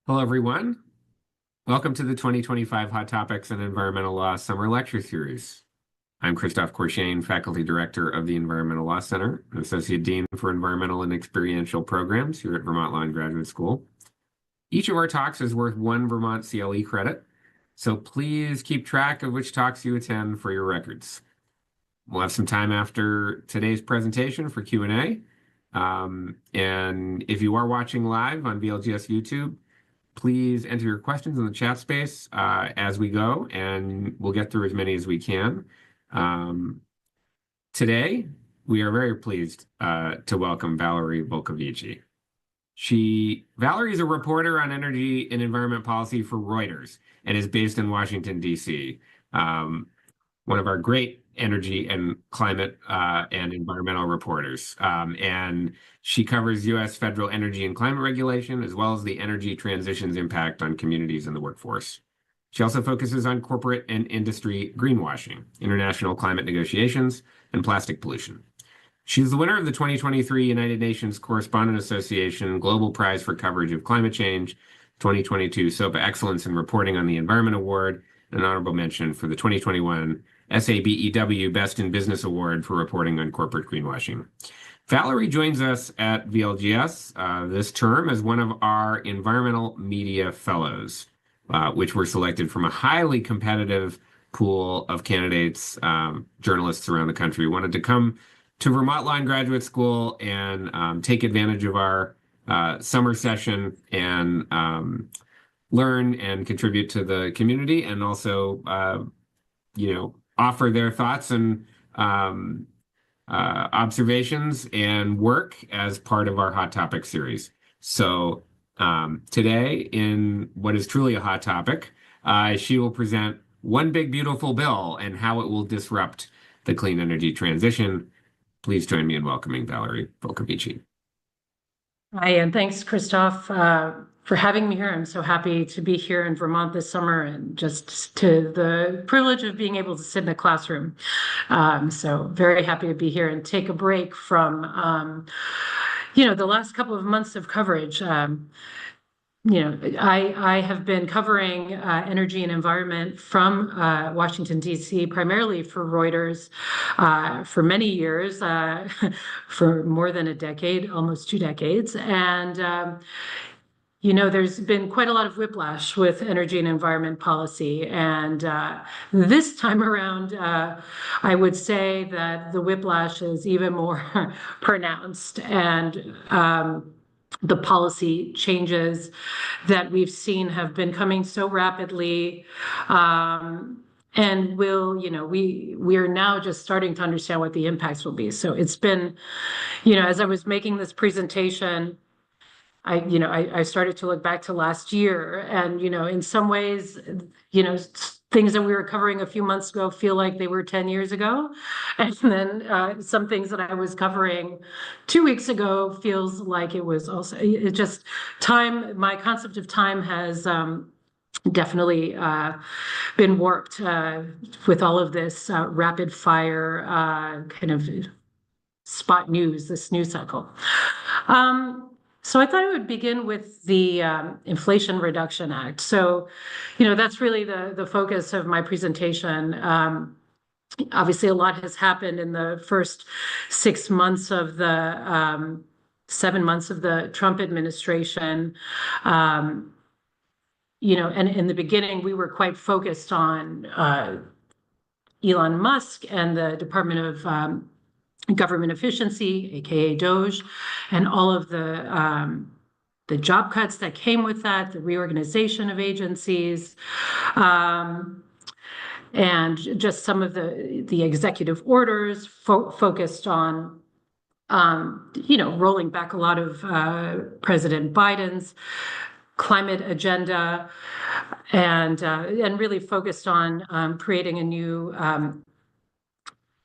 Hello, everyone. Welcome to the 2025 Hot Topics and Environmental Law Summer Lecture Series. I'm Christophe Courchain, Faculty Director of the Environmental Law Center, and Associate Dean for Environmental and Experiential Programs here at Vermont Law and Graduate School. Each of our talks is worth one Vermont CLE credit, so please keep track of which talks you attend for your records. We'll have some time after today's presentation for Q&A. And if you are watching live on VLGS YouTube, please enter your questions in the chat space as we go, and we'll get through as many as we can. Today, we are very pleased to welcome Valerie Volcovici. Valerie is a reporter on energy and environment policy for Reuters and is based in Washington, D.C. One of our great energy and climate and environmental reporters. And she covers U.S. federal energy and climate regulation, as well as the energy transition's impact on communities and the workforce. She also focuses on corporate and industry greenwashing, international climate negotiations, and plastic pollution. She's the winner of the 2023 United Nations Correspondent Association Global Prize for Coverage of Climate Change, 2022 SOPA Excellence in Reporting on the Environment Award, and an honorable mention for the 2021 SABEW Best in Business Award for reporting on corporate greenwashing. Valerie joins us at VLGS this term as one of our environmental media fellows, which were selected from a highly competitive pool of candidates, journalists around the country who wanted to come to Vermont Law and Graduate School and take advantage of our summer session and learn and contribute to the community, and also, offer their thoughts and observations and work as part of our Hot Topic series. So today, in what is truly a hot topic, she will present One Big Beautiful Bill and how it will disrupt the clean energy transition. Please join me in welcoming Valerie Volcovici. Hi, and thanks, Christophe, for having me here. I'm so happy to be here in Vermont this summer, and just to the privilege of being able to sit in a classroom. So very happy to be here and take a break from, the last couple of months of coverage. I have been covering energy and environment from Washington, D.C., primarily for Reuters for many years, for more than a decade, almost 2 decades. And, there's been quite a lot of whiplash with energy and environment policy. And this time around, I would say that the whiplash is even more pronounced. And the policy changes that we've seen have been coming so rapidly, and we are now just starting to understand what the impacts will be. So it's been, as I was making this presentation, I started to look back to last year, and in some ways, things that we were covering a few months ago feel like they were 10 years ago. And then some things that I was covering 2 weeks ago feels like it was also, time, my concept of time has definitely been warped with all of this rapid fire kind of spot news, this news cycle. So I thought I would begin with the Inflation Reduction Act. So, that's really the focus of my presentation. Obviously, a lot has happened in the first 6 months of the 7 months of the Trump administration. And in the beginning, we were quite focused on Elon Musk and the Department of Government Efficiency, aka DOGE, and all of the job cuts that came with that, the reorganization of agencies, and just some of the executive orders focused on, rolling back a lot of President Biden's climate agenda, and really focused on creating a new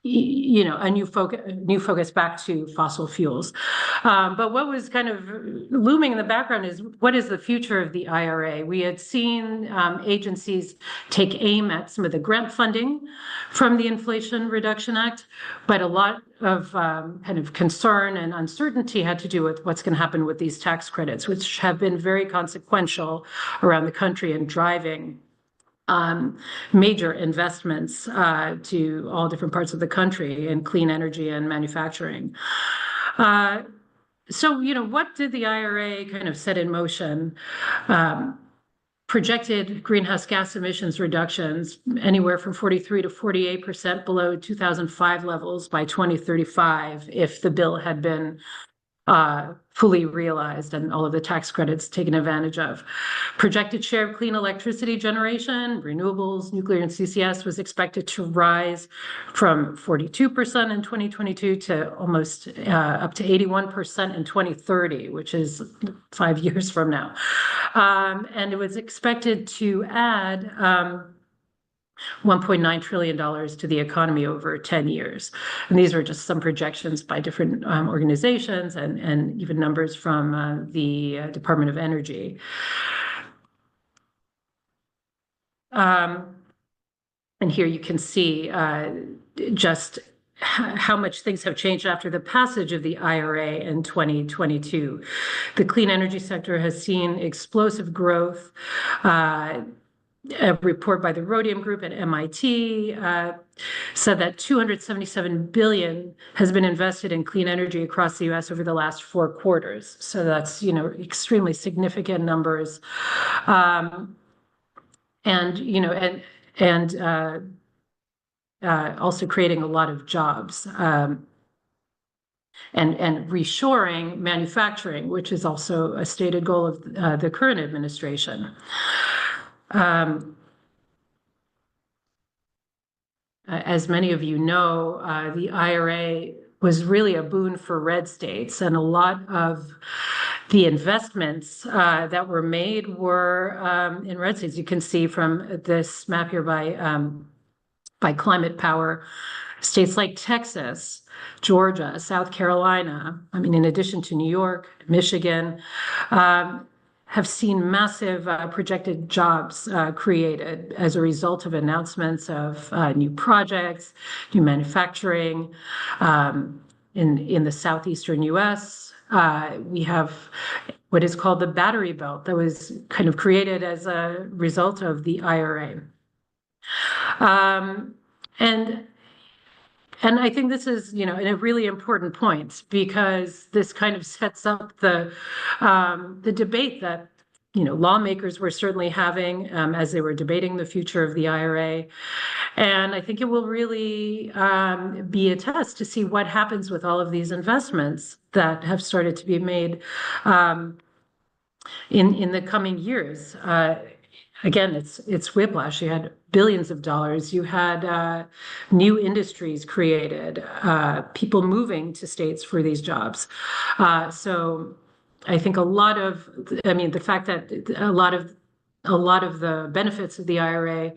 a new focus back to fossil fuels. But what was kind of looming in the background is, what is the future of the IRA? We had seen agencies take aim at some of the grant funding from the Inflation Reduction Act, but a lot of kind of concern and uncertainty had to do with what's going to happen with these tax credits, which have been very consequential around the country and driving major investments to all different parts of the country in clean energy and manufacturing. So, what did the IRA kind of set in motion? Projected greenhouse gas emissions reductions anywhere from 43 to 48% below 2005 levels by 2035 if the bill had been fully realized and all of the tax credits taken advantage of. Projected share of clean electricity generation, renewables, nuclear, and CCS was expected to rise from 42% in 2022 to almost up to 81% in 2030, which is 5 years from now. And it was expected to add $1.9 trillion to the economy over 10 years. And these are just some projections by different organizations and even numbers from the Department of Energy. And here you can see just how much things have changed after the passage of the IRA in 2022. The clean energy sector has seen explosive growth. A report by the Rhodium Group at MIT said that $277 billion has been invested in clean energy across the U.S. over the last 4 quarters. So that's, extremely significant numbers. Also creating a lot of jobs. And reshoring manufacturing, which is also a stated goal of the current administration. As many of you know, the IRA was really a boon for red states, and a lot of the investments that were made were in red states. You can see from this map here by climate power, states like Texas, Georgia, South Carolina, in addition to New York, Michigan, have seen massive projected jobs created as a result of announcements of new projects, new manufacturing. In the southeastern U.S., we have what is called the Battery Belt that was kind of created as a result of the IRA. And I think this is, a really important point, because this kind of sets up the debate that, lawmakers were certainly having as they were debating the future of the IRA. And I think it will really be a test to see what happens with all of these investments that have started to be made in the coming years. Again, it's whiplash. You had billions of dollars. You had new industries created, people moving to states for these jobs. So I think the fact that a lot of the benefits of the IRA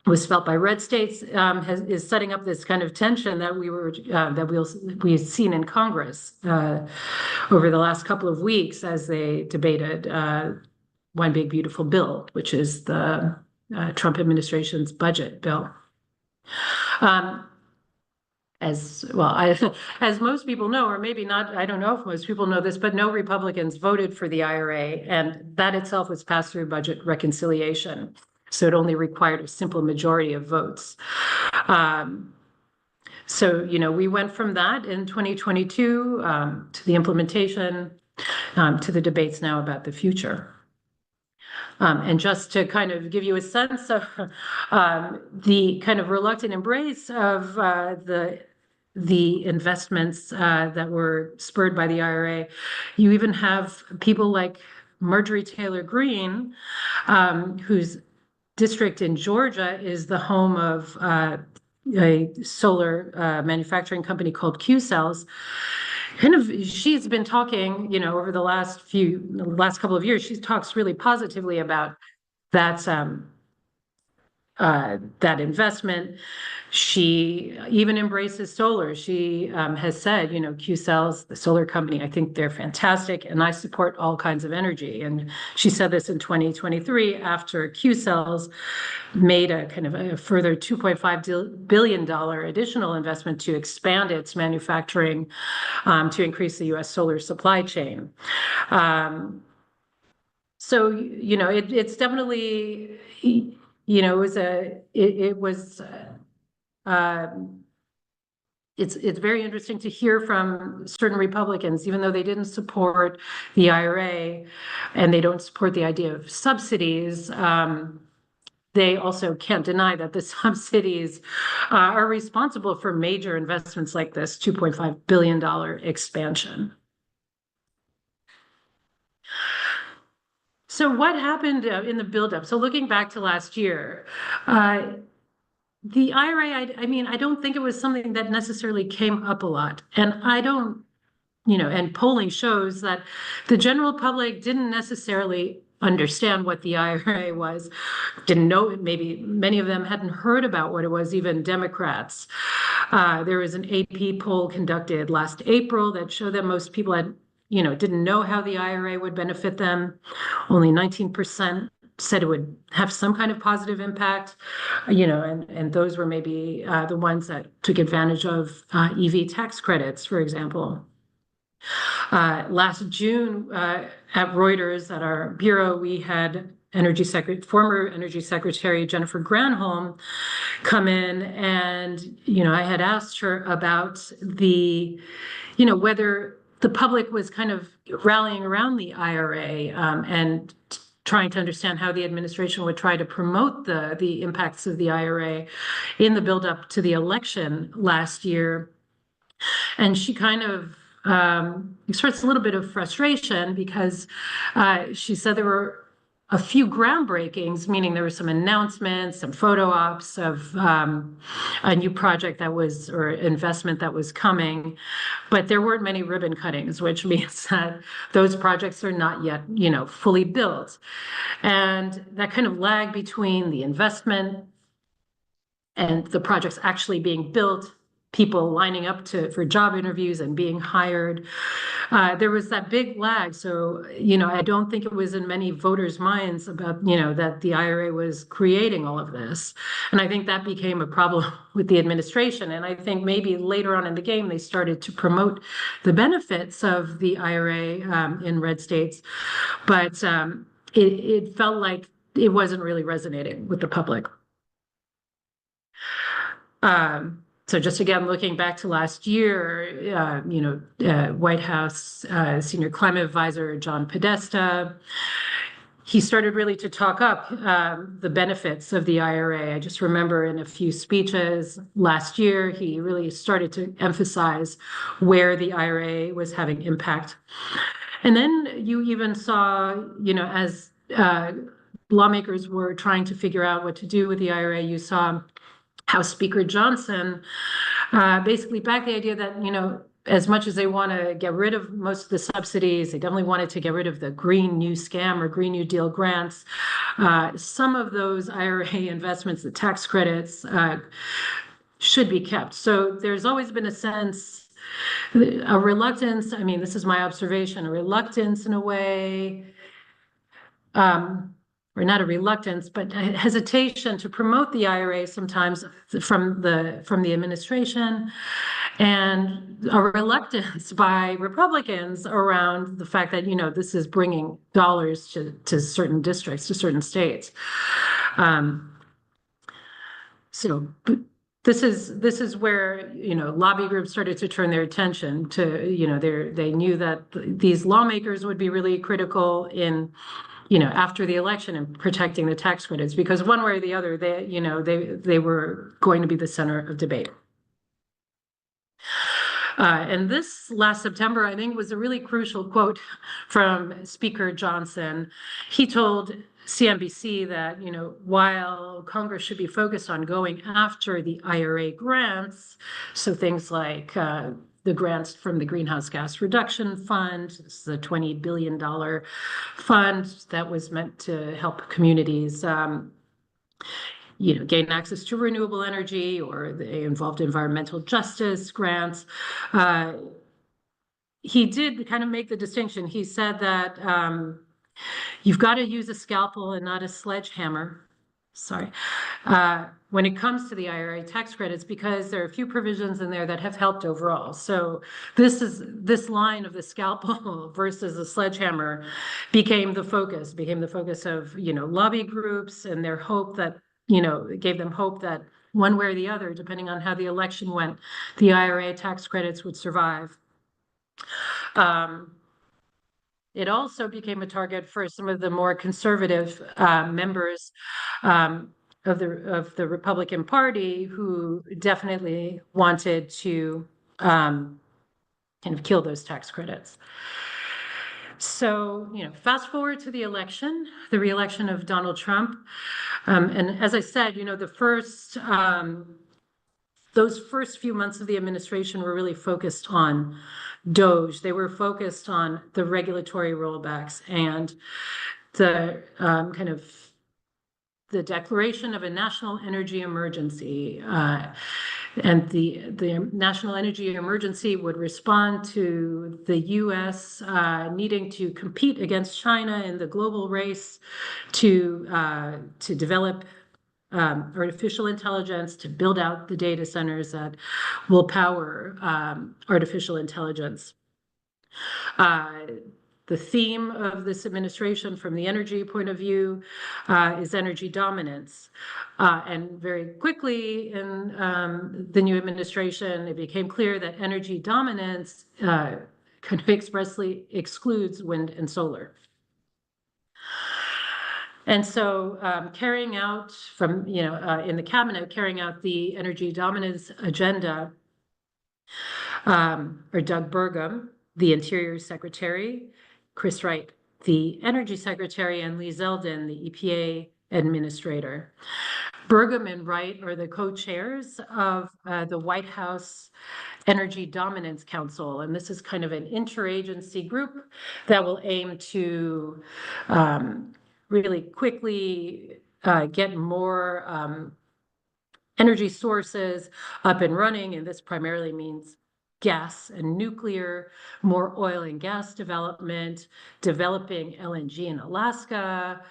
was felt by red states is setting up this kind of tension that we've seen in Congress over the last couple of weeks as they debated One Big Beautiful Bill, which is the Trump administration's budget bill. As most people know, or maybe not, I don't know if most people know this, but no Republicans voted for the IRA, and that itself was passed through budget reconciliation. So it only required a simple majority of votes. So, we went from that in 2022 to the implementation, to the debates now about the future. And just to kind of give you a sense of the kind of reluctant embrace of the investments that were spurred by the IRA, you even have people like Marjorie Taylor Greene, whose district in Georgia is the home of a solar manufacturing company called Q-Cells. She's been talking, over the last couple of years, she talks really positively about that that investment. She even embraces solar. She has said, Q-Cells, the solar company, I think they're fantastic, and I support all kinds of energy. And she said this in 2023 after Q-Cells made a kind of a further $2.5 billion additional investment to expand its manufacturing to increase the U.S. solar supply chain. So, it's definitely, it's very interesting to hear from certain Republicans, even though they didn't support the IRA and they don't support the idea of subsidies. They also can't deny that the subsidies are responsible for major investments like this $2.5 billion expansion. So what happened in the buildup? So looking back to last year, the IRA, I don't think it was something that necessarily came up a lot. And and polling shows that the general public didn't necessarily understand what the IRA was, didn't know, maybe many of them hadn't heard about what it was, even Democrats. There was an AP poll conducted last April that showed that most people didn't know how the IRA would benefit them. Only 19% said it would have some kind of positive impact, and those were maybe the ones that took advantage of EV tax credits, for example. Last June at Reuters, at our bureau, we had former Energy Secretary Jennifer Granholm come in, and I had asked her about whether the public was kind of rallying around the IRA and trying to understand how the administration would try to promote the impacts of the IRA in the buildup to the election last year. And she kind of expressed a little bit of frustration because she said there were a few groundbreakings, meaning there were some announcements, some photo ops of a new project or investment that was coming, but there weren't many ribbon cuttings, which means that those projects are not yet, fully built. And that kind of lag between the investment and the projects actually being built, people lining up for job interviews and being hired. There was that big lag. So, I don't think it was in many voters' minds about, that the IRA was creating all of this. And I think that became a problem with the administration. And I think maybe later on in the game, they started to promote the benefits of the IRA in red states. But it felt like it wasn't really resonating with the public. So just again, looking back to last year, White House Senior Climate Advisor John Podesta, he started really to talk up the benefits of the IRA. I just remember in a few speeches last year, he really started to emphasize where the IRA was having impact. And then you even saw, as lawmakers were trying to figure out what to do with the IRA, you saw House Speaker Johnson basically backed the idea that, as much as they want to get rid of most of the subsidies, they definitely wanted to get rid of the Green New Scam or Green New Deal grants. Some of those IRA investments, the tax credits, should be kept. So there's always been a sense, a reluctance, this is my observation, a reluctance in a way, or not a reluctance, but a hesitation to promote the IRA sometimes from the administration, and a reluctance by Republicans around the fact that, this is bringing dollars to certain districts, to certain states. So this is where, lobby groups started to turn their attention to, they knew that these lawmakers would be really critical in after the election and protecting the tax credits, because one way or the other, they were going to be the center of debate. And this last September, I think, was a really crucial quote from Speaker Johnson. He told CNBC that, while Congress should be focused on going after the IRA grants, so things like the grants from the Greenhouse Gas Reduction Fund, this is a $20 billion fund that was meant to help communities. gain access to renewable energy, or they involved environmental justice grants. He did kind of make the distinction. He said that you've got to use a scalpel and not a sledgehammer. Sorry. When it comes to the IRA tax credits, because there are a few provisions in there that have helped overall. So this line of the scalpel versus the sledgehammer became the focus of, lobby groups and their hope that, it gave them hope that one way or the other, depending on how the election went, the IRA tax credits would survive. It also became a target for some of the more conservative members of the Republican Party, who definitely wanted to kind of kill those tax credits. So, fast forward to the election, the re-election of Donald Trump. And as I said, those first few months of the administration were really focused on DOGE. They were focused on the regulatory rollbacks and the kind of the declaration of a national energy emergency. And the national energy emergency would respond to the U.S. Needing to compete against China in the global race to develop artificial intelligence, to build out the data centers that will power artificial intelligence. The theme of this administration from the energy point of view is energy dominance. And very quickly in the new administration, it became clear that energy dominance kind of expressly excludes wind and solar. And so carrying out from, in the cabinet, carrying out the energy dominance agenda are Doug Burgum, the Interior Secretary, Chris Wright, the Energy Secretary, and Lee Zeldin, the EPA Administrator. Burgum and Wright are the co-chairs of the White House Energy Dominance Council, and this is kind of an interagency group that will aim to really quickly get more energy sources up and running, and this primarily means gas and nuclear, more oil and gas development, developing LNG in Alaska,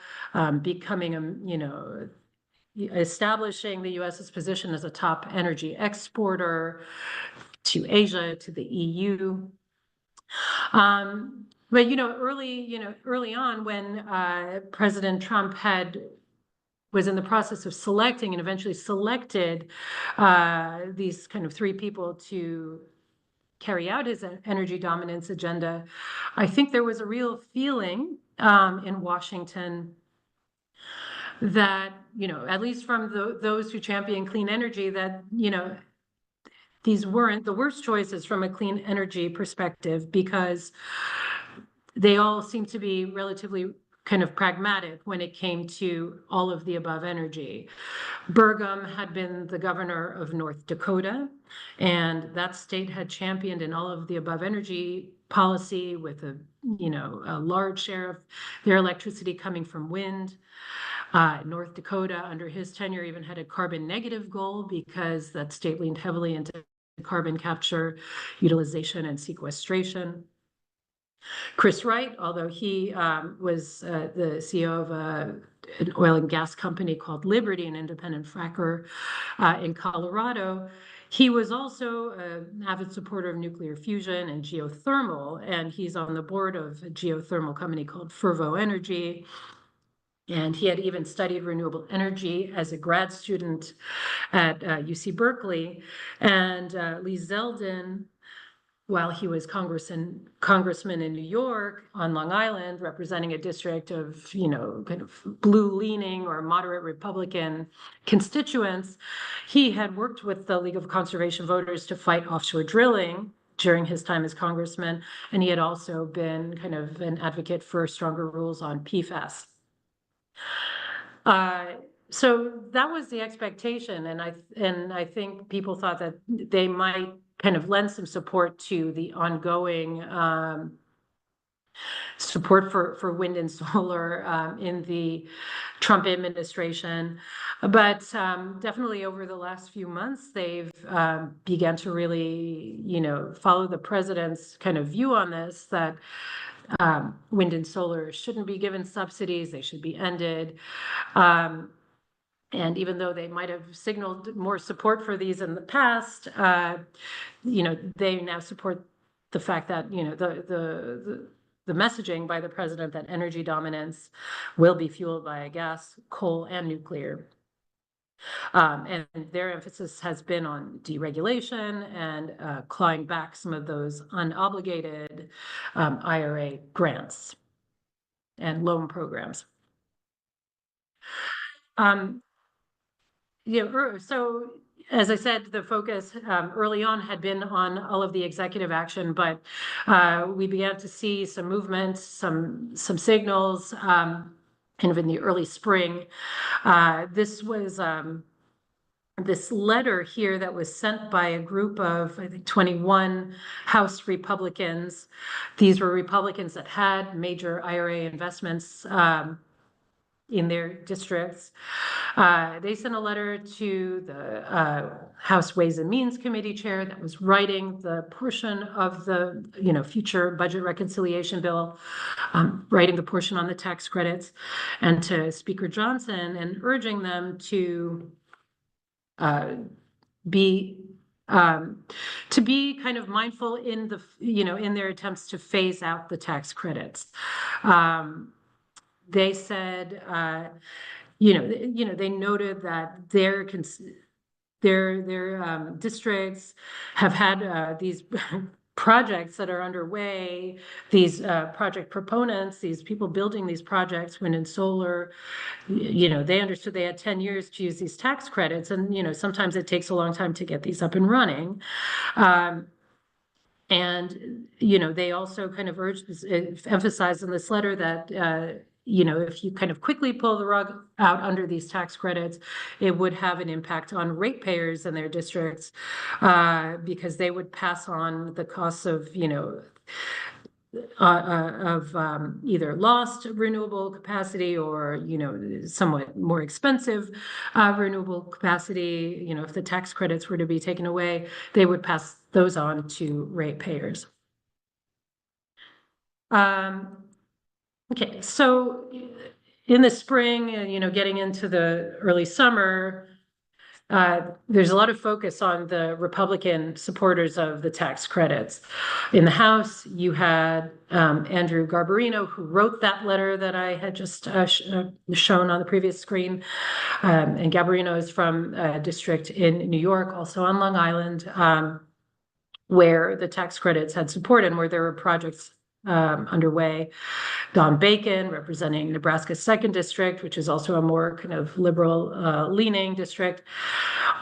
establishing the U.S.'s position as a top energy exporter to Asia, to the EU. But early on, when President Trump was in the process of selecting and eventually selected these kind of three people to carry out his energy dominance agenda, I think there was a real feeling in Washington that, at least from those who champion clean energy, that, these weren't the worst choices from a clean energy perspective, because they all seem to be relatively kind of pragmatic when it came to all of the above energy. Burgum had been the governor of North Dakota, and that state had championed in all of the above energy policy, with a large share of their electricity coming from wind. North Dakota, under his tenure, even had a carbon negative goal, because that state leaned heavily into carbon capture, utilization, and sequestration. Chris Wright, although he was the CEO of an oil and gas company called Liberty, an independent fracker in Colorado, he was also an avid supporter of nuclear fusion and geothermal, and he's on the board of a geothermal company called Fervo Energy. And he had even studied renewable energy as a grad student at UC Berkeley. And Lee Zeldin, while he was congressman in New York on Long Island, representing a district of, kind of blue-leaning or moderate Republican constituents, he had worked with the League of Conservation Voters to fight offshore drilling during his time as congressman. And he had also been kind of an advocate for stronger rules on PFAS. So that was the expectation, and I think people thought that they might kind of lend some support to the ongoing support for wind and solar in the Trump administration. But definitely over the last few months, they've begun to really, follow the president's kind of view on this, that wind and solar shouldn't be given subsidies, they should be ended. And even though they might have signaled more support for these in the past, they now support the fact that, the messaging by the president that energy dominance will be fueled by gas, coal, and nuclear. And their emphasis has been on deregulation and clawing back some of those unobligated IRA grants and loan programs. So as I said, the focus early on had been on all of the executive action, but we began to see some movement, some signals kind of in the early spring. This was this letter here that was sent by a group of, I think, 21 House Republicans. These were Republicans that had major IRA investments in their districts. They sent a letter to the House Ways and Means Committee chair that was writing the portion of the future budget reconciliation bill, writing the portion on the tax credits, and to Speaker Johnson, and urging them to be kind of mindful in the in their attempts to phase out the tax credits. They said, they noted that their districts have had these projects that are underway, these project proponents, these people building these projects, wind and solar, they understood they had 10 years to use these tax credits. And, sometimes it takes a long time to get these up and running. And, they also kind of emphasized in this letter that, if you kind of quickly pull the rug out under these tax credits, it would have an impact on ratepayers in their districts because they would pass on the costs of, either lost renewable capacity or, somewhat more expensive renewable capacity. If the tax credits were to be taken away, they would pass those on to ratepayers. Okay, so in the spring, getting into the early summer, there's a lot of focus on the Republican supporters of the tax credits. In the House, you had Andrew Garbarino, who wrote that letter that I had just shown on the previous screen. And Garbarino is from a district in New York, also on Long Island, where the tax credits had support and where there were projects underway. Don Bacon, representing Nebraska's 2nd District, which is also a more kind of liberal leaning district.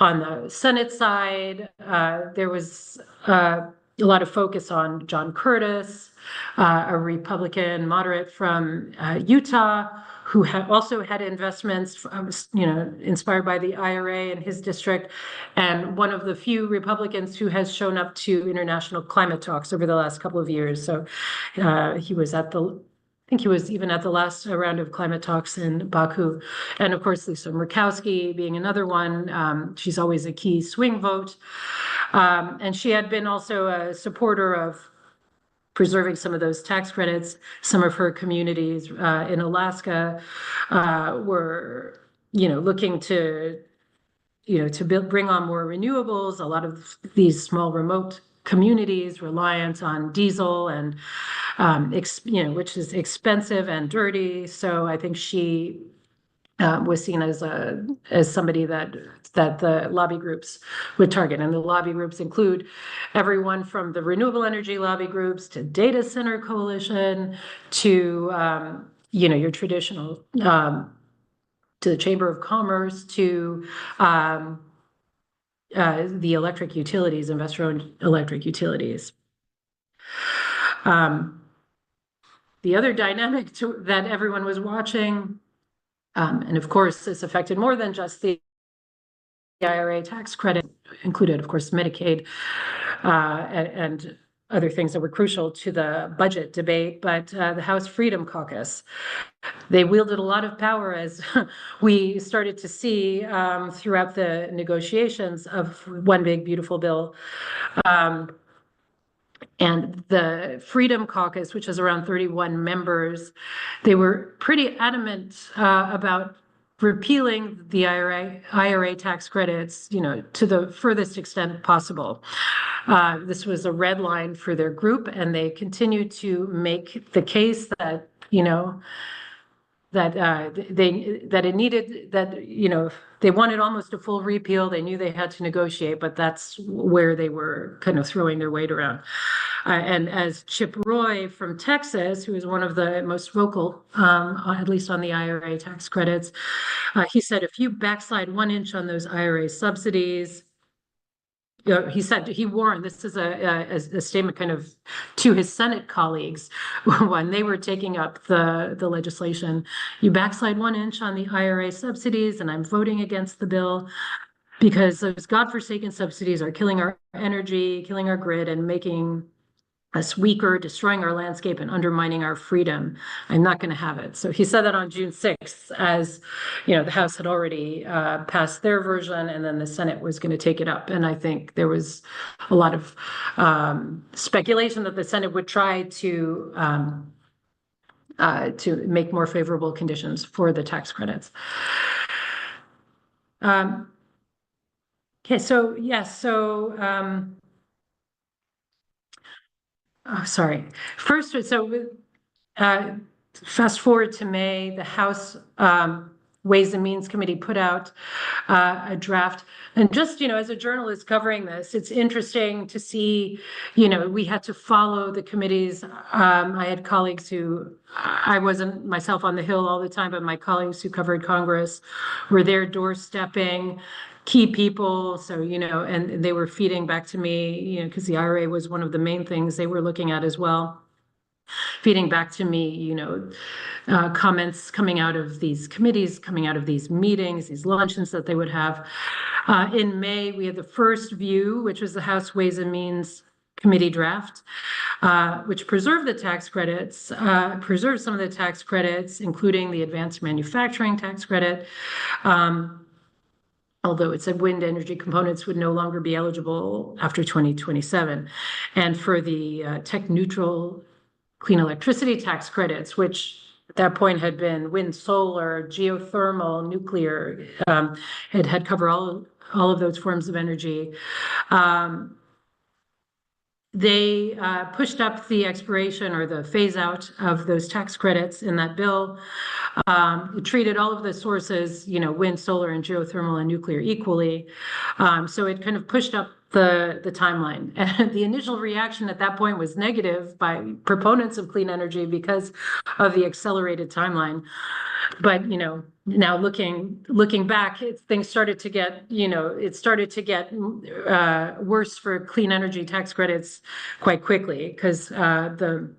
On the Senate side, there was a lot of focus on John Curtis, a Republican moderate from Utah, who also had investments, inspired by the IRA in his district, and one of the few Republicans who has shown up to international climate talks over the last couple of years. So he was I think he was even at the last round of climate talks in Baku. And of course, Lisa Murkowski being another one. She's always a key swing vote. And she had been also a supporter of preserving some of those tax credits. Some of her communities in Alaska were, looking to, bring on more renewables. A lot of these small remote communities reliant on diesel and, which is expensive and dirty. So I think she was seen as somebody that the lobby groups would target. And the lobby groups include everyone from the renewable energy lobby groups to data center coalition to, your traditional, to the Chamber of Commerce, to the electric utilities, investor-owned electric utilities. The other dynamic that everyone was watching, and of course, this affected more than just the IRA tax credit, included, of course, Medicaid and other things that were crucial to the budget debate, but the House Freedom Caucus. They wielded a lot of power, as we started to see throughout the negotiations of One Big Beautiful Bill. And the Freedom Caucus, which is around 31 members, they were pretty adamant about repealing the IRA tax credits, to the furthest extent possible. This was a red line for their group, and they continued to make the case that, they wanted almost a full repeal. They knew they had to negotiate, but that's where they were kind of throwing their weight around. And as Chip Roy from Texas, who is one of the most vocal, at least on the IRA tax credits, he said, if you backslide 1 inch on those IRA subsidies, he said, he warned, this is a statement kind of to his Senate colleagues when they were taking up the legislation. You backslide 1 inch on the IRA subsidies, and I'm voting against the bill because those godforsaken subsidies are killing our energy, killing our grid, and making us weaker, destroying our landscape, and undermining our freedom. I'm not going to have it. So he said that on June 6th, as the House had already passed their version, and then the Senate was going to take it up. And I think there was a lot of speculation that the Senate would try to make more favorable conditions for the tax credits. Okay, so yes, sorry. First, fast forward to May, the House Ways and Means Committee put out a draft. And just, as a journalist covering this, it's interesting to see, we had to follow the committees. I had colleagues who, I wasn't myself on the Hill all the time, but my colleagues who covered Congress were there doorstepping key people. So, and they were feeding back to me, because the IRA was one of the main things they were looking at as well. Feeding back to me, comments coming out of these committees, coming out of these meetings, these luncheons that they would have. In May, we had the first view, which was the House Ways and Means Committee draft, which preserved the tax credits, preserved some of the tax credits, including the advanced manufacturing tax credit. Although it said wind energy components would no longer be eligible after 2027. And for the tech neutral clean electricity tax credits, which at that point had been wind, solar, geothermal, nuclear, had covered all of those forms of energy. They pushed up the expiration or the phase out of those tax credits in that bill. It treated all of the sources, wind, solar, and geothermal and nuclear equally. So it kind of pushed up the timeline. And the initial reaction at that point was negative by proponents of clean energy because of the accelerated timeline. But, now looking back, things started to get, it started to get worse for clean energy tax credits quite quickly, because the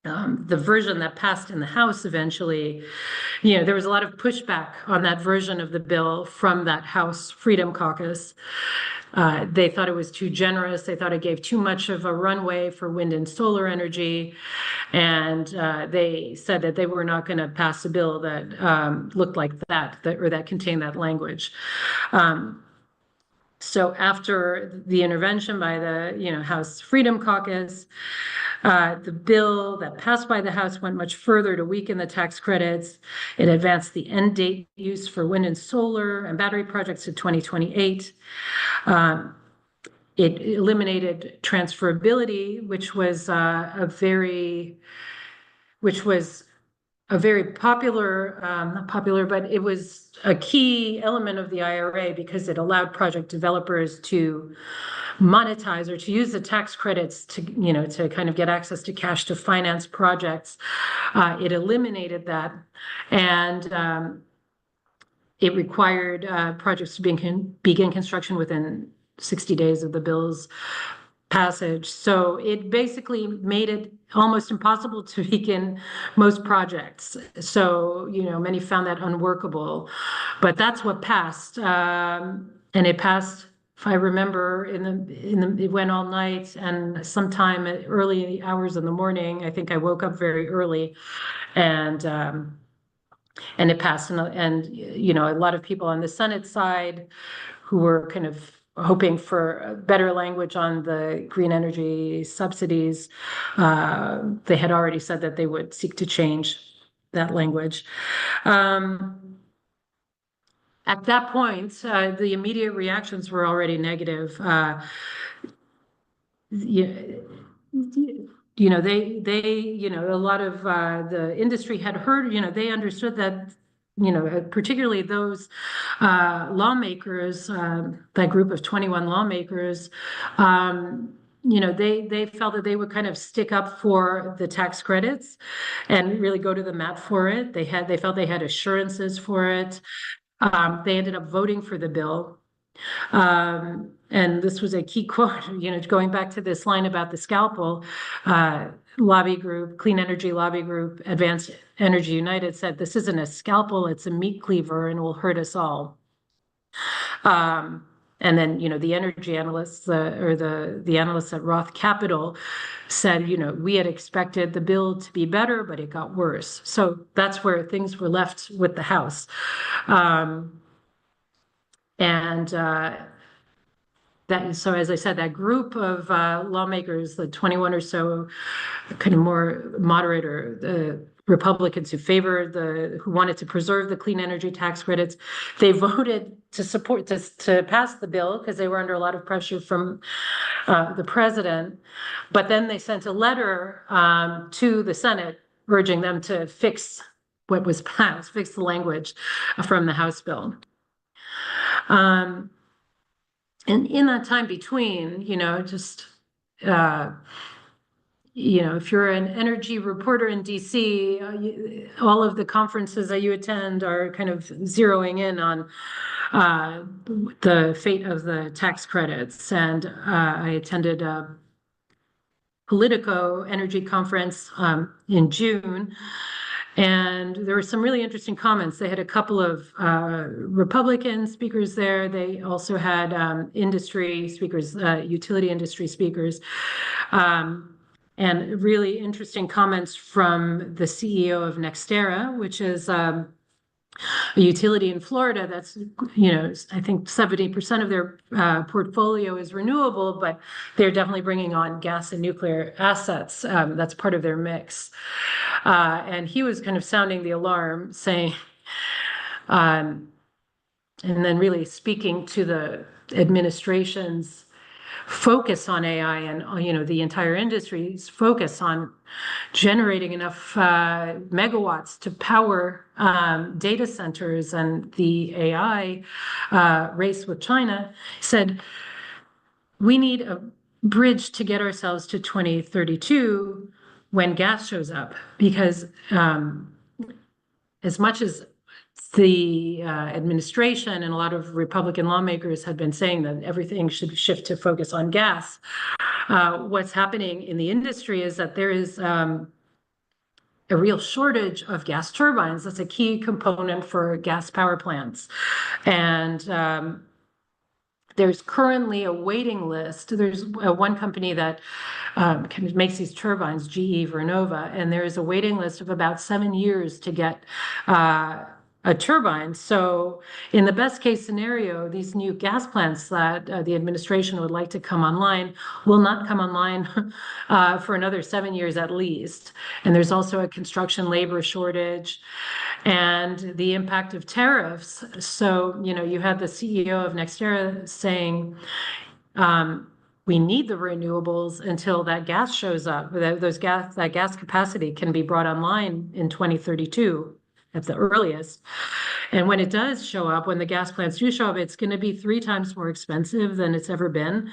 version that passed in the House eventually, there was a lot of pushback on that version of the bill from that House Freedom Caucus. They thought it was too generous. They thought it gave too much of a runway for wind and solar energy. And they said that they were not going to pass a bill that looked like that or that contained that language. So after the intervention by the House Freedom Caucus, the bill that passed by the House went much further to weaken the tax credits. It advanced the end date use for wind and solar and battery projects to 2028. It eliminated transferability, which was a very popular, not popular, but it was a key element of the IRA because it allowed project developers to monetize or to use the tax credits to kind of get access to cash to finance projects. It eliminated that, and it required projects to begin construction within 60 days of the bill's passage. So it basically made it almost impossible to begin most projects. So, many found that unworkable, but that's what passed. And it passed if I remember, it went all night, and sometime early hours in the morning, I think I woke up very early, and it passed. And a lot of people on the Senate side who were kind of hoping for better language on the green energy subsidies, they had already said that they would seek to change that language. At that point, the immediate reactions were already negative. A lot of the industry had heard, they understood that, particularly those lawmakers, that group of 21 lawmakers, they felt that they would kind of stick up for the tax credits and really go to the mat for it. They felt they had assurances for it. They ended up voting for the bill. And this was a key quote, going back to this line about the scalpel, lobby group, Clean Energy Lobby Group, Advanced Energy United said, "This isn't a scalpel, it's a meat cleaver and will hurt us all." And then, the energy analysts, or the analysts at Roth Capital said, we had expected the bill to be better, but it got worse. So that's where things were left with the House. So as I said, that group of lawmakers, the 21 or so kind of more moderate or the Republicans who wanted to preserve the clean energy tax credits, they voted to pass the bill because they were under a lot of pressure from the president. But then they sent a letter to the Senate urging them to fix what was passed, fix the language from the House bill. And in that time between, if you're an energy reporter in DC, all of the conferences that you attend are kind of zeroing in on the fate of the tax credits. And I attended a Politico energy conference in June. And there were some really interesting comments. They had a couple of Republican speakers there. They also had industry speakers, utility industry speakers, and really interesting comments from the CEO of NextEra, which is a utility in Florida that's, I think 70% of their portfolio is renewable, but they're definitely bringing on gas and nuclear assets. That's part of their mix. And he was kind of sounding the alarm, saying, and then really speaking to the administration's focus on AI and, the entire industry's focus on generating enough megawatts to power data centers and the AI race with China, said, we need a bridge to get ourselves to 2032 when gas shows up, because as much as the administration and a lot of Republican lawmakers had been saying that everything should shift to focus on gas, what's happening in the industry is that there is a real shortage of gas turbines. That's a key component for gas power plants. And there's currently a waiting list. There's one company that makes these turbines, GE Vernova, and there is a waiting list of about 7 years to get a turbine. So in the best case scenario, these new gas plants that the administration would like to come online will not come online for another 7 years at least. And there's also a construction labor shortage and the impact of tariffs. So, you had the CEO of NextEra saying, we need the renewables until that gas shows up. That gas capacity can be brought online in 2032 at the earliest. And when it does show up, when the gas plants do show up, it's going to be 3 times more expensive than it's ever been.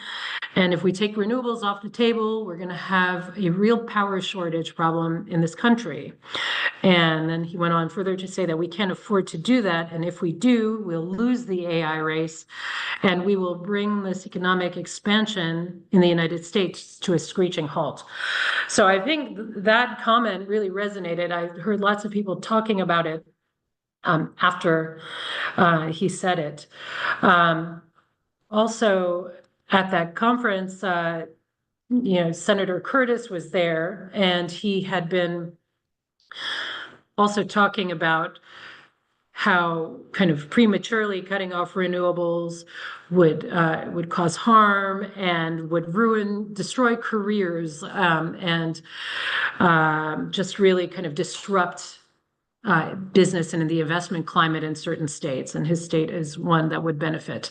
And if we take renewables off the table, we're going to have a real power shortage problem in this country. And then he went on further to say that we can't afford to do that. And if we do, we'll lose the AI race and we will bring this economic expansion in the United States to a screeching halt. So I think that comment really resonated. I heard lots of people talking about it after he said it. also at that conference, Senator Curtis was there, and he had been also talking about how kind of prematurely cutting off renewables would cause harm and would destroy careers, and just really kind of disrupt business and in the investment climate in certain states. And his state is one that would benefit.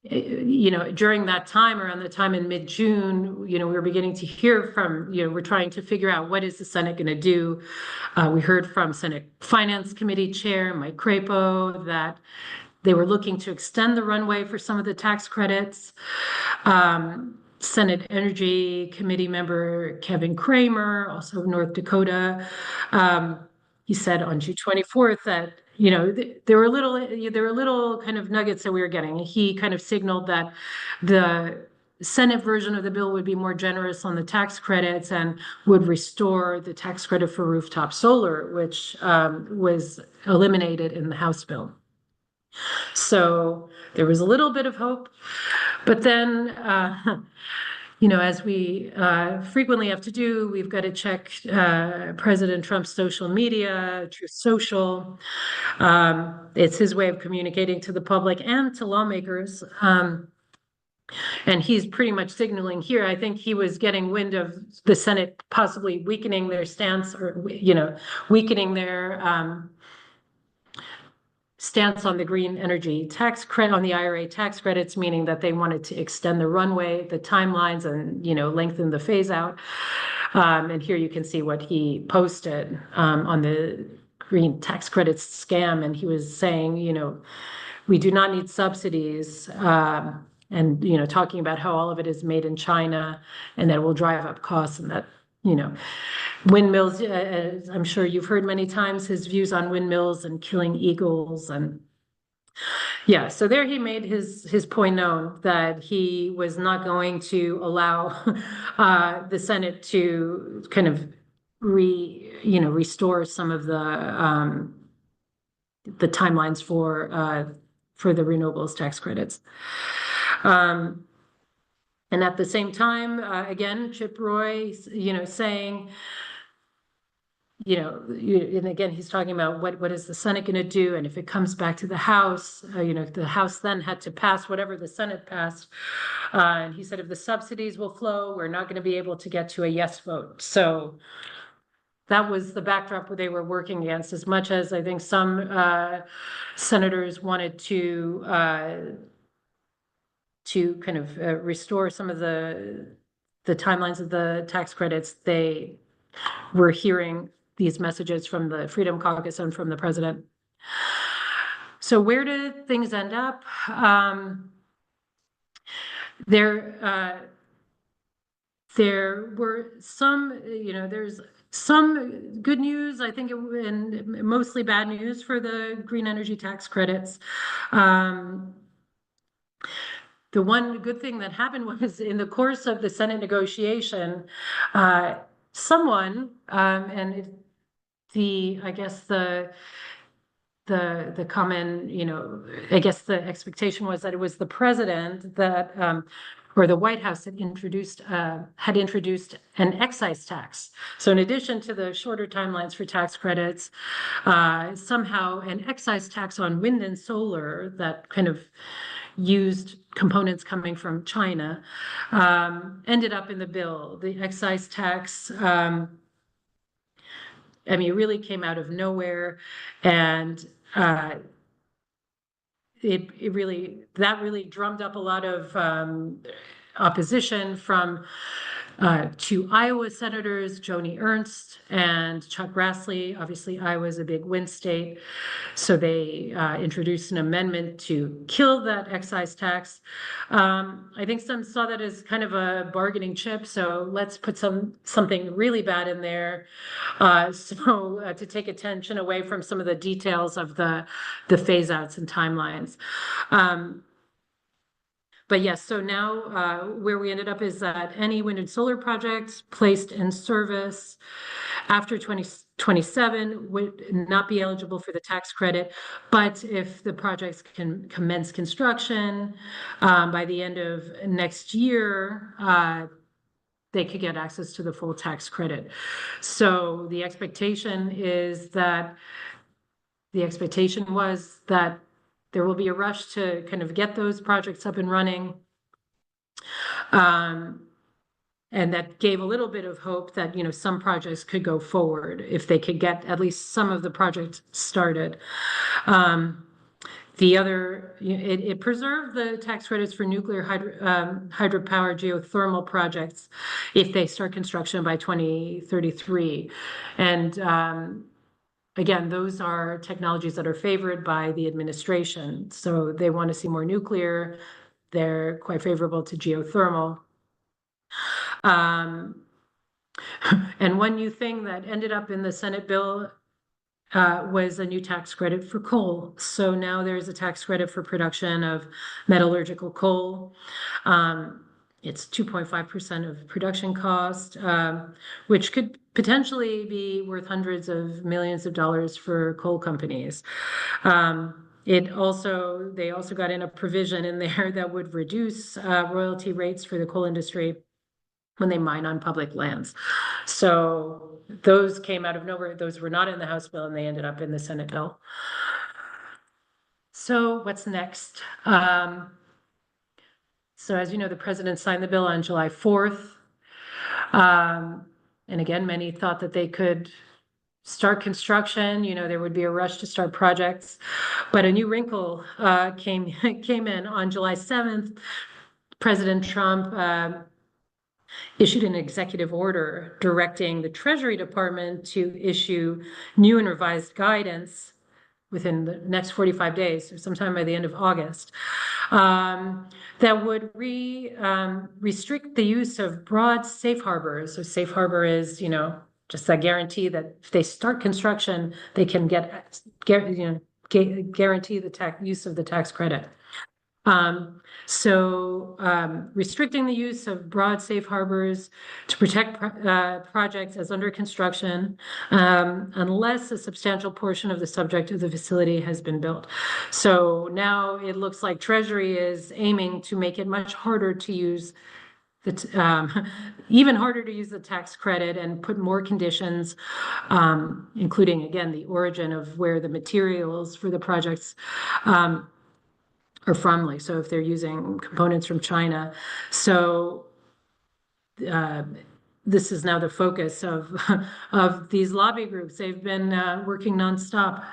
During that time, around the time in mid-June, we were beginning to hear from, we're trying to figure out what is the Senate going to do. We heard from Senate Finance Committee Chair Mike Crapo that they were looking to extend the runway for some of the tax credits. Senate Energy Committee member Kevin Kramer, also of North Dakota, he said on June 24th that there were little kind of nuggets that we were getting. He kind of signaled that the Senate version of the bill would be more generous on the tax credits and would restore the tax credit for rooftop solar, which was eliminated in the House bill. So there was a little bit of hope, but then, as we frequently have to do, we've got to check President Trump's social media, Truth Social. It's his way of communicating to the public and to lawmakers. And he's pretty much signaling here, I think he was getting wind of the Senate possibly weakening their stance or, weakening their stance on the green energy tax credit, on the IRA tax credits, meaning that they wanted to extend the runway, the timelines, and lengthen the phase out. And here you can see what he posted on the green tax credits scam, and he was saying, we do not need subsidies, and talking about how all of it is made in China, and that will drive up costs, and that windmills, I'm sure you've heard many times his views on windmills and killing eagles. And yeah, so there he made his point known that he was not going to allow the Senate to kind of restore some of the timelines for the renewables tax credits. And at the same time, again, Chip Roy, saying, and again, he's talking about what is the Senate going to do? And if it comes back to the House, the House then had to pass whatever the Senate passed. And he said, if the subsidies will flow, we're not going to be able to get to a yes vote. So that was the backdrop where they were working against, as much as I think some senators wanted to kind of restore some of the timelines of the tax credits. They were hearing these messages from the Freedom Caucus and from the president. So where did things end up? There were some, there's some good news, I think, and mostly bad news for the green energy tax credits. The one good thing that happened was in the course of the Senate negotiation, someone, and I guess the common, I guess the expectation was that it was the president that, or the White House had introduced an excise tax. So in addition to the shorter timelines for tax credits, somehow an excise tax on wind and solar that kind of used components coming from China ended up in the bill. The excise tax, it really came out of nowhere, and it really drummed up a lot of opposition from two Iowa senators, Joni Ernst and Chuck Grassley. Obviously, Iowa is a big wind state, so they introduced an amendment to kill that excise tax. I think some saw that as kind of a bargaining chip, so let's put something really bad in there, to take attention away from some of the details of the phase outs and timelines. But yes, so now where we ended up is that any wind and solar projects placed in service after 27 would not be eligible for the tax credit, but if the projects can commence construction by the end of next year, they could get access to the full tax credit. So the expectation was that there will be a rush to kind of get those projects up and running. And that gave a little bit of hope that, some projects could go forward if they could get at least some of the projects started. It preserved the tax credits for nuclear hydropower geothermal projects if they start construction by 2033. And again, those are technologies that are favored by the administration. So they want to see more nuclear. They're quite favorable to geothermal. And one new thing that ended up in the Senate bill was a new tax credit for coal. So now there's a tax credit for production of metallurgical coal. It's 2.5% of production cost, which could potentially be worth hundreds of millions of dollars for coal companies. They also got in a provision in there that would reduce royalty rates for the coal industry when they mine on public lands. So those came out of nowhere. Those were not in the House bill and they ended up in the Senate bill. So what's next? So as you know, the president signed the bill on July 4th. And again, many thought that they could start construction, there would be a rush to start projects. But a new wrinkle came in on July 7th. President Trump issued an executive order directing the Treasury Department to issue new and revised guidance within the next 45 days, or sometime by the end of August, that would restrict the use of broad safe harbors. So safe harbor is, just a guarantee that if they start construction, they can guarantee the use of the tax credit. Restricting the use of broad safe harbors to protect projects as under construction, unless a substantial portion of the subject of the facility has been built. So now it looks like Treasury is aiming to make it much harder to use even harder to use the tax credit and put more conditions, including, again, the origin of where the materials for the projects are from. So if they're using components from China. So this is now the focus of these lobby groups. They've been working nonstop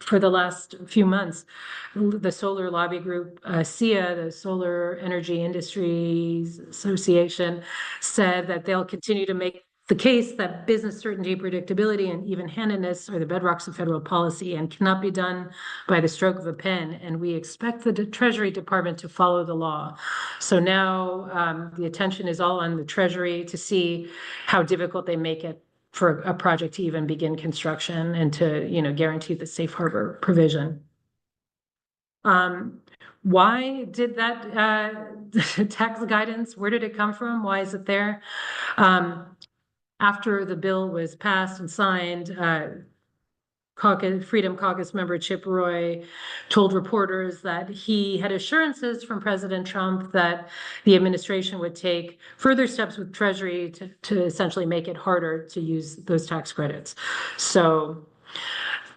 for the last few months. The solar lobby group, SEIA, the Solar Energy Industries Association, said that they'll continue to make the case that business certainty, predictability, and even-handedness are the bedrocks of federal policy and cannot be done by the stroke of a pen. And we expect the Treasury Department to follow the law. So now the attention is all on the Treasury to see how difficult they make it for a project to even begin construction and to, guarantee the safe harbor provision. Why did that tax guidance? Where did it come from? Why is it there? After the bill was passed and signed, Freedom Caucus member Chip Roy told reporters that he had assurances from President Trump that the administration would take further steps with Treasury to essentially make it harder to use those tax credits. So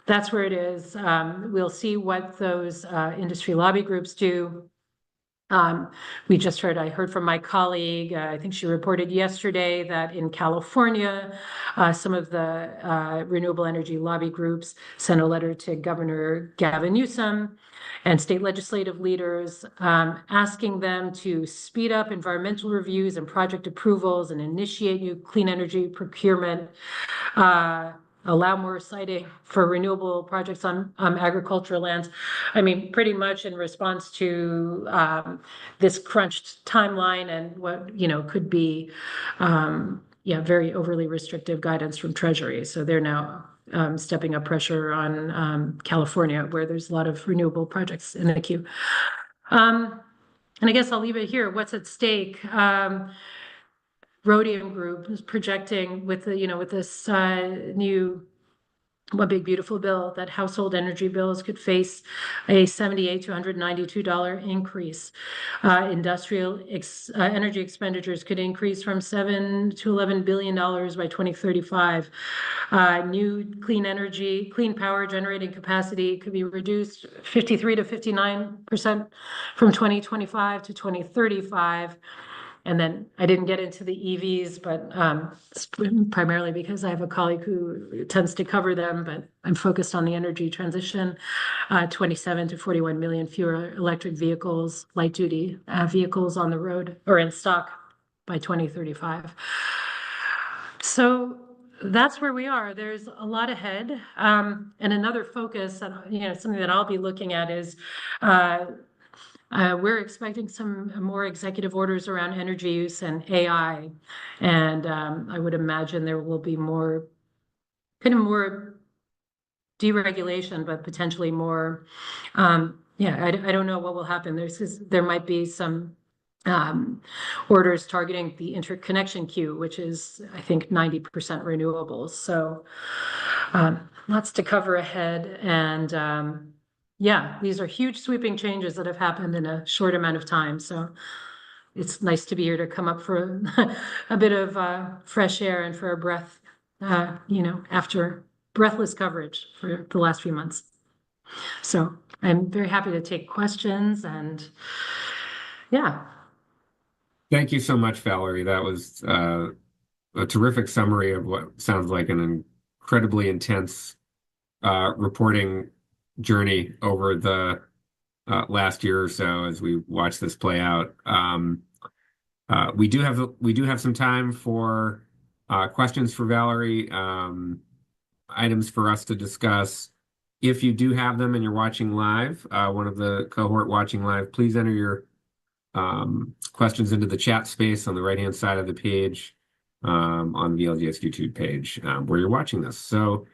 that's where it is. We'll see what those industry lobby groups do. I heard from my colleague, I think she reported yesterday that in California, some of the renewable energy lobby groups sent a letter to Governor Gavin Newsom and state legislative leaders asking them to speed up environmental reviews and project approvals and initiate new clean energy procurement, allow more siting for renewable projects on agricultural lands. I mean, pretty much in response to this crunched timeline and what, could be, very overly restrictive guidance from Treasury. So they're now stepping up pressure on California, where there's a lot of renewable projects in the queue. And I guess I'll leave it here. What's at stake? Rhodium Group is projecting with this new One Big Beautiful Bill, that household energy bills could face a $78 to $192 increase. Industrial energy expenditures could increase from $7 to $11 billion by 2035. New clean power generating capacity could be reduced 53 to 59% from 2025 to 2035. And then I didn't get into the EVs, but primarily because I have a colleague who tends to cover them, but I'm focused on the energy transition. 27 to 41 million fewer electric vehicles, light duty vehicles on the road or in stock by 2035. So that's where we are. There's a lot ahead. And another focus, something that I'll be looking at is we're expecting some more executive orders around energy use and AI. And I would imagine there will be more deregulation, but potentially more, I don't know what will happen. There might be some orders targeting the interconnection queue, which is, I think, 90% renewables. So lots to cover ahead. And these are huge sweeping changes that have happened in a short amount of time. So it's nice to be here to come up for a bit of fresh air and for a breath, after breathless coverage for the last few months. So I'm very happy to take questions and Thank you so much, Valerie. That was a terrific summary of what sounds like an incredibly intense reporting journey over the last year or so as we watch this play out. We do have some time for questions for Valerie, items for us to discuss. If you do have them and you're watching live, one of the cohort watching live, please enter your questions into the chat space on the right-hand side of the page on the VLGS YouTube page where you're watching this. So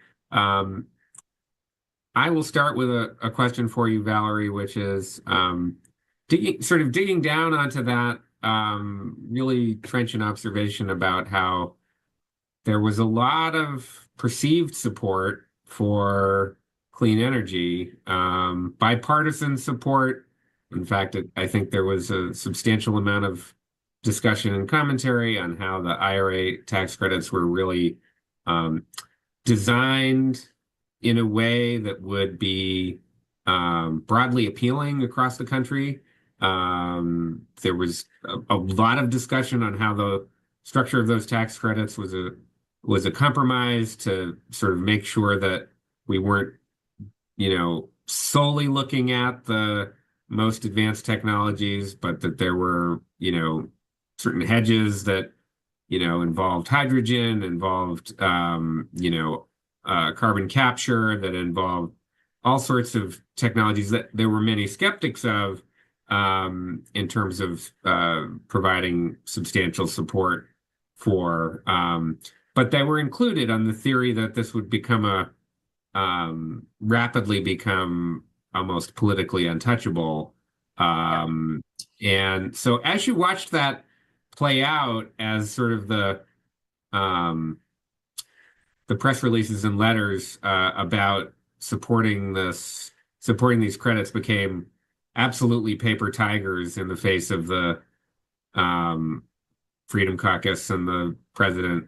I will start with a question for you, Valerie, which is digging down onto that really trenchant observation about how there was a lot of perceived support for clean energy, bipartisan support. In fact, I think there was a substantial amount of discussion and commentary on how the IRA tax credits were really designed in a way that would be broadly appealing across the country. There was a lot of discussion on how the structure of those tax credits was a compromise to sort of make sure that we weren't, solely looking at the most advanced technologies, but that there were, certain hedges that, involved hydrogen, involved, carbon capture, that involved all sorts of technologies that there were many skeptics of in terms of providing substantial support for. But they were included on the theory that this would rapidly become almost politically untouchable. And so as you watched that play out as sort of the press releases and letters about supporting these credits became absolutely paper tigers in the face of the Freedom Caucus and the president.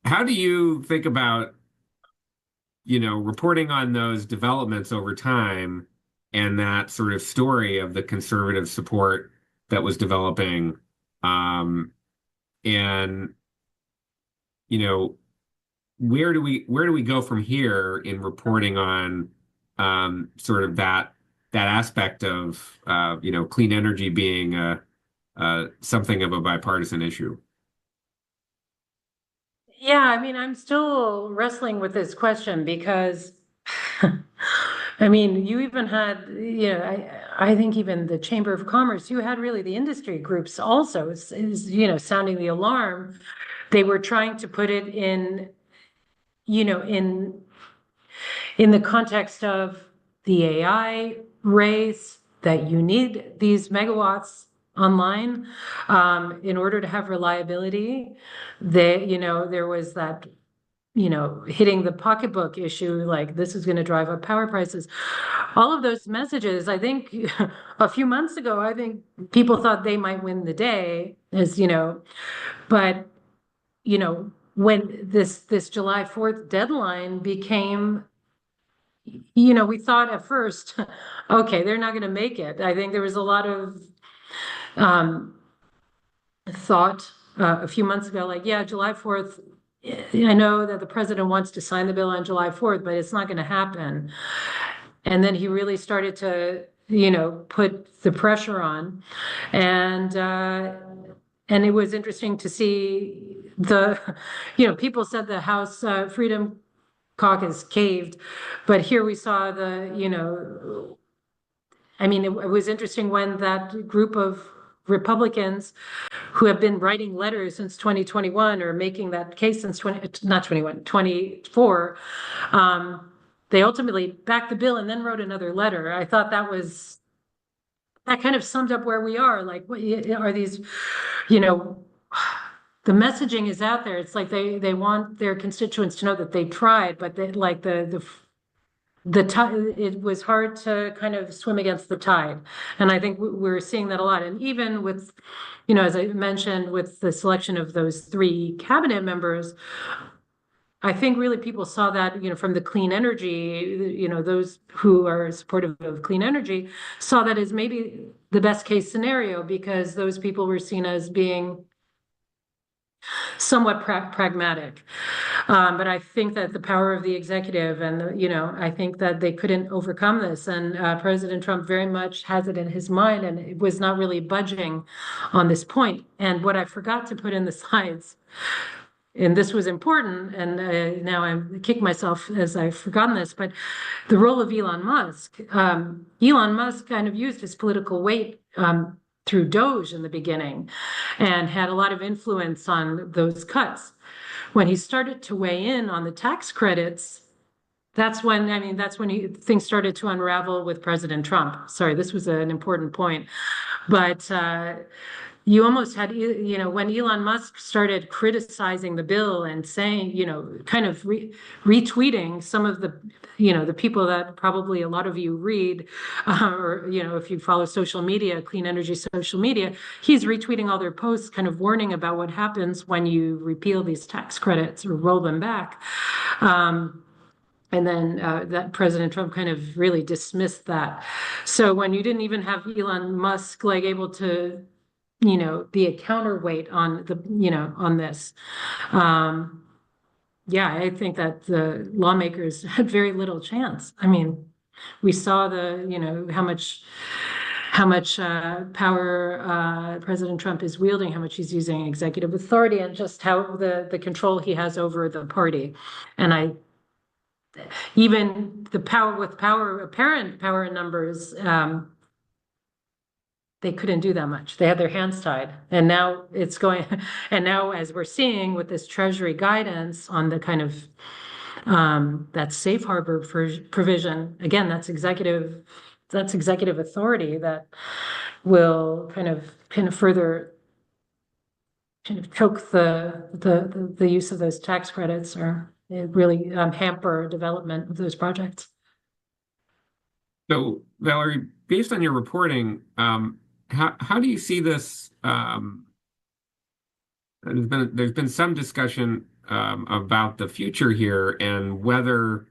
How do you think about, reporting on those developments over time and that sort of story of the conservative support that was developing, and where do we go from here in reporting on sort of that aspect of clean energy being something of a bipartisan issue? Yeah, I'm still wrestling with this question because, you even had, I think even the Chamber of Commerce, you had really the industry groups also is sounding the alarm. They were trying to put it in the context of the AI race, that you need these megawatts online in order to have reliability. There was that hitting the pocketbook issue, like this is going to drive up power prices. All of those messages, I think a few months ago, I think people thought they might win the day, but when this July 4th deadline became, we thought at first, okay, they're not going to make it. I think there was a lot of thought a few months ago, like, yeah, July 4th, I know that the president wants to sign the bill on July 4th, but it's not going to happen. And then he really started to, put the pressure on. And it was interesting to see people said the House Freedom Caucus caved, but here we saw it was interesting when that group of Republicans who have been writing letters since 2021 or making that case since 24, they ultimately backed the bill and then wrote another letter. I thought that kind of summed up where we are. Like, what are these, the messaging is out there. It's like they want their constituents to know that they tried, but the tide, it was hard to kind of swim against the tide. And I think we're seeing that a lot. And even with, as I mentioned, with the selection of those 3 cabinet members, I think really people saw that, from the clean energy, those who are supportive of clean energy saw that as maybe the best case scenario, because those people were seen as being somewhat pragmatic. But I think that the power of the executive and, I think that they couldn't overcome this. And President Trump very much has it in his mind, and it was not really budging on this point. And what I forgot to put in the slides, and this was important, and now I'm kicking myself as I've forgotten this, but the role of Elon Musk. Elon Musk kind of used his political weight through Doge in the beginning and had a lot of influence on those cuts. When he started to weigh in on the tax credits, that's when things started to unravel with President Trump. Sorry, this was an important point. But you almost had, when Elon Musk started criticizing the bill and saying, kind of retweeting some of the, the people that probably a lot of you read, or, if you follow social media, clean energy social media, he's retweeting all their posts, kind of warning about what happens when you repeal these tax credits or roll them back. And then that President Trump kind of really dismissed that. So when you didn't even have Elon Musk able to be a counterweight on on this. I think that the lawmakers had very little chance. I mean, we saw how much power President Trump is wielding, how much he's using executive authority, and just how the control he has over the party. And even the apparent power in numbers, they couldn't do that much. They had their hands tied. And now as we're seeing with this Treasury guidance on the kind of that safe harbor provision, again, that's executive authority that will kind of further kind of choke the use of those tax credits, or really hamper development of those projects. So, Valerie, based on your reporting, how do you see this? There's been some discussion about the future here and whether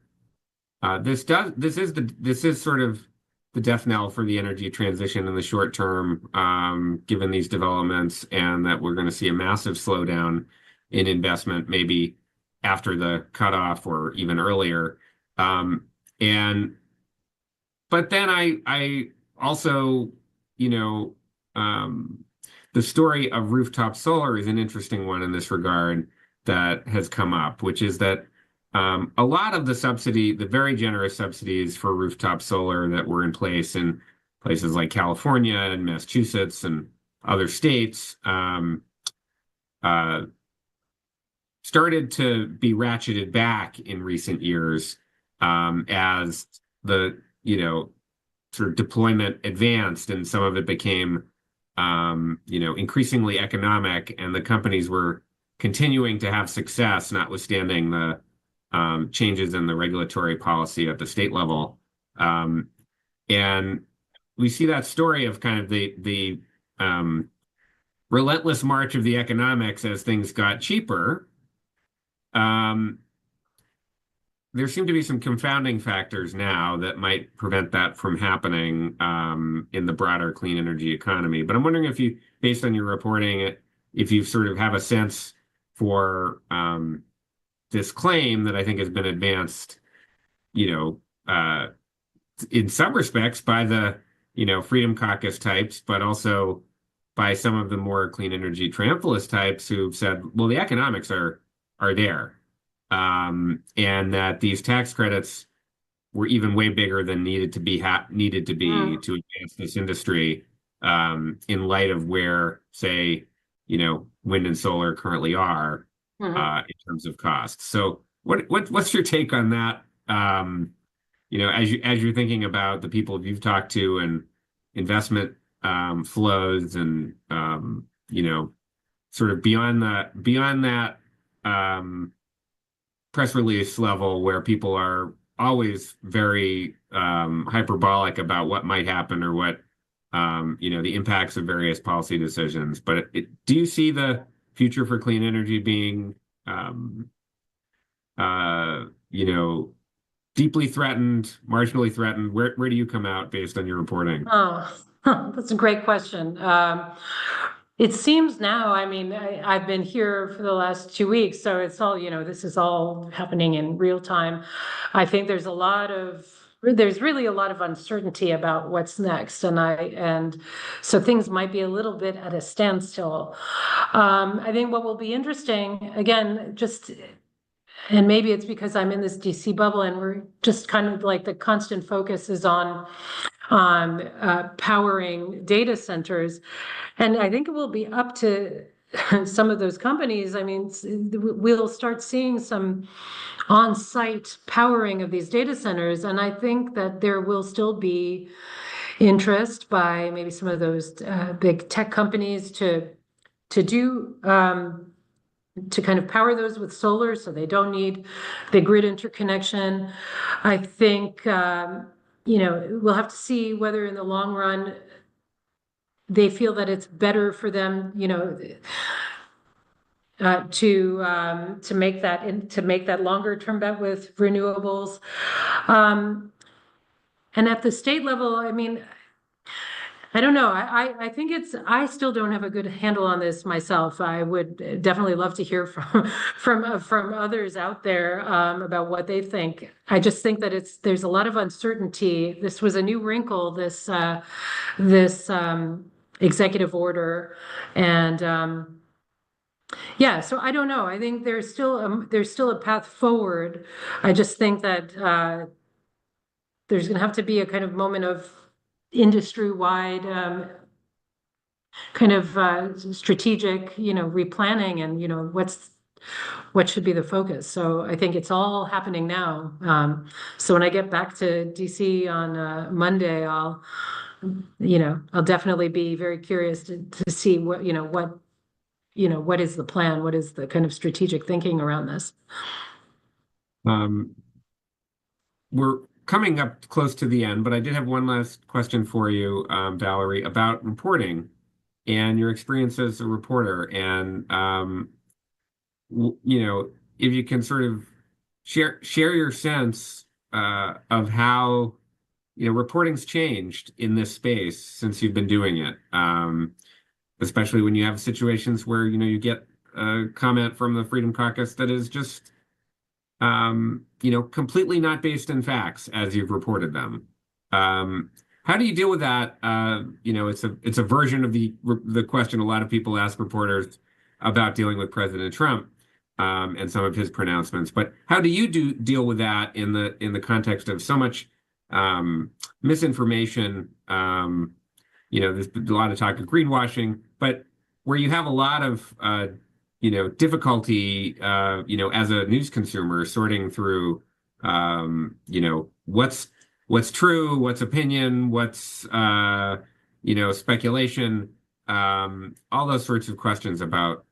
this is sort of the death knell for the energy transition in the short term, given these developments, and that we're going to see a massive slowdown in investment, maybe after the cutoff or even earlier. But then I also, the story of rooftop solar is an interesting one in this regard that has come up, which is that a lot of the very generous subsidies for rooftop solar that were in place in places like California and Massachusetts and other states started to be ratcheted back in recent years as the sort of deployment advanced, and some of it became increasingly economic, and the companies were continuing to have success, notwithstanding the changes in the regulatory policy at the state level. And we see that story of kind of the relentless march of the economics as things got cheaper. There seem to be some confounding factors now that might prevent that from happening in the broader clean energy economy. But I'm wondering if you, based on your reporting, if you sort of have a sense for this claim that I think has been advanced, in some respects by the, Freedom Caucus types, but also by some of the more clean energy triumphalist types who've said, well, the economics are there. And that these tax credits were even way bigger than needed to be to advance this industry in light of where, say, wind and solar currently are in terms of costs. So what's your take on that? As you're thinking about the people you've talked to and investment flows and sort of beyond that press release level where people are always very hyperbolic about what might happen or what the impacts of various policy decisions. But do you see the future for clean energy being deeply threatened, marginally threatened? Where do you come out based on your reporting? Oh, that's a great question. It seems now, I mean, I've been here for the last 2 weeks, so it's all, this is all happening in real time. I think there's really a lot of uncertainty about what's next. And so things might be a little bit at a standstill. I think what will be interesting, again, and maybe it's because I'm in this DC bubble and we're just kind of like the constant focus is on powering data centers. And I think it will be up to some of those companies. I mean, we'll start seeing some on-site powering of these data centers. And I think that there will still be interest by maybe some of those big tech companies to do to kind of power those with solar so they don't need the grid interconnection. I think, we'll have to see whether in the long run they feel that it's better for them, to make that longer term bet with renewables. And at the state level, I mean, I don't know. I think I still don't have a good handle on this myself. I would definitely love to hear from others out there about what they think. I just think that there's a lot of uncertainty. This was a new wrinkle, this executive order, and yeah. So I don't know. I think there's still a path forward. I just think that there's going to have to be a kind of moment of industry-wide kind of strategic, replanning and, what should be the focus. So I think it's all happening now. So when I get back to DC on Monday, I'll definitely be very curious to see what is the plan? What is the kind of strategic thinking around this? We're coming up close to the end, but I did have one last question for you, Valerie, about reporting and your experience as a reporter. And, if you can sort of share your sense of how, reporting's changed in this space since you've been doing it, especially when you have situations where, you get a comment from the Freedom Caucus that is just completely not based in facts as you've reported them. How do you deal with that? It's a version of the question a lot of people ask reporters about dealing with President Trump and some of his pronouncements. But how do you deal with that in the context of so much misinformation? There's been a lot of talk of greenwashing, but where you have a lot of difficulty, as a news consumer sorting through, what's true, what's opinion, what's, speculation, all those sorts of questions about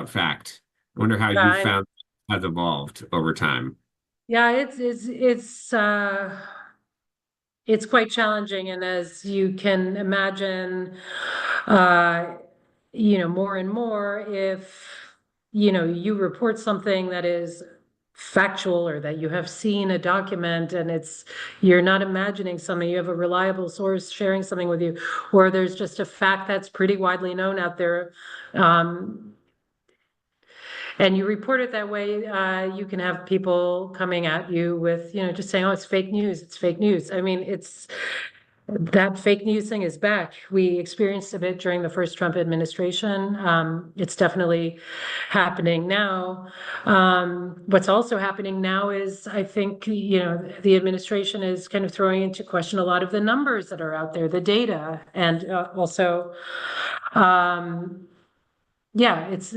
fact. I wonder how you found has evolved over time. Yeah, it's quite challenging, and as you can imagine, uh, more and more, if, you report something that is factual or that you have seen a document and you're not imagining something, you have a reliable source sharing something with you, or there's just a fact that's pretty widely known out there, um, and you report it that way, you can have people coming at you with, just saying, oh, it's fake news, it's fake news. I mean, that fake news thing is back. We experienced a bit during the first Trump administration. It's definitely happening now. What's also happening now is, I think, the administration is kind of throwing into question a lot of the numbers that are out there, the data, and also, yeah, it's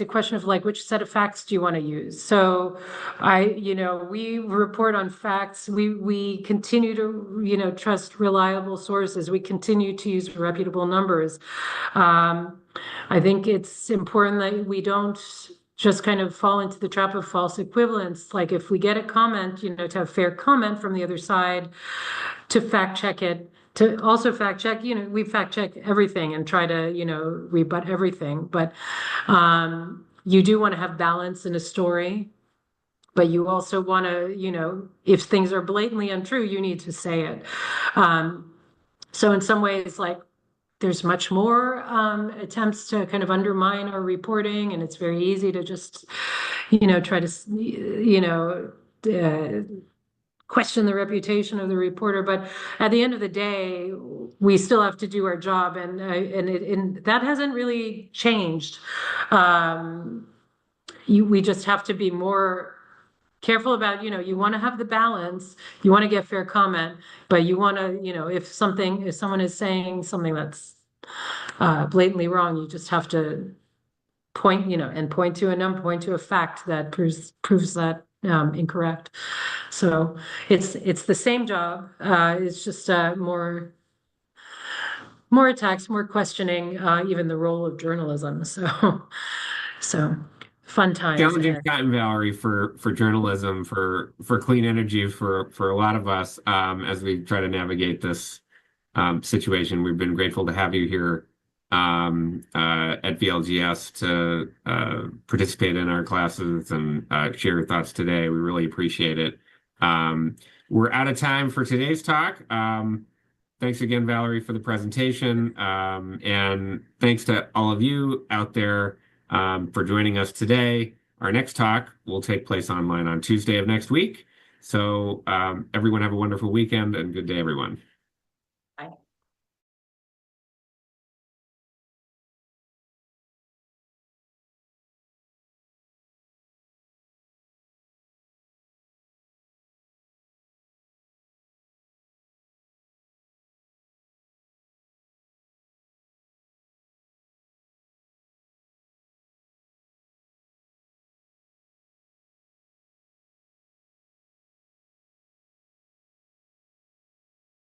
a question of like, which set of facts do you want to use? So we report on facts. We continue to, trust reliable sources. We continue to use reputable numbers. I think it's important that we don't just kind of fall into the trap of false equivalence. Like if we get a comment, to have fair comment from the other side, to fact check it, to also fact check, we fact check everything and try to, rebut everything. But you do want to have balance in a story, but you also want to, if things are blatantly untrue, you need to say it. So in some ways, like, there's much more attempts to kind of undermine our reporting, and it's very easy to just, try to, question the reputation of the reporter. But at the end of the day, we still have to do our job, and that hasn't really changed. We just have to be more careful about, you want to have the balance, you want to get fair comment, but you want to, if someone is saying something that's blatantly wrong, you just have to point to a number, point to a fact that proves that incorrect. So it's the same job. It's just more attacks, more questioning, even the role of journalism. So fun times Challenging ahead. time, Valerie, for journalism, for clean energy, for a lot of us, as we try to navigate this situation. We've been grateful to have you here at VLGS to participate in our classes and share your thoughts today. We really appreciate it. We're out of time for today's talk. Thanks again, Valerie, for the presentation. And thanks to all of you out there for joining us today. Our next talk will take place online on Tuesday of next week. So everyone have a wonderful weekend and good day, everyone.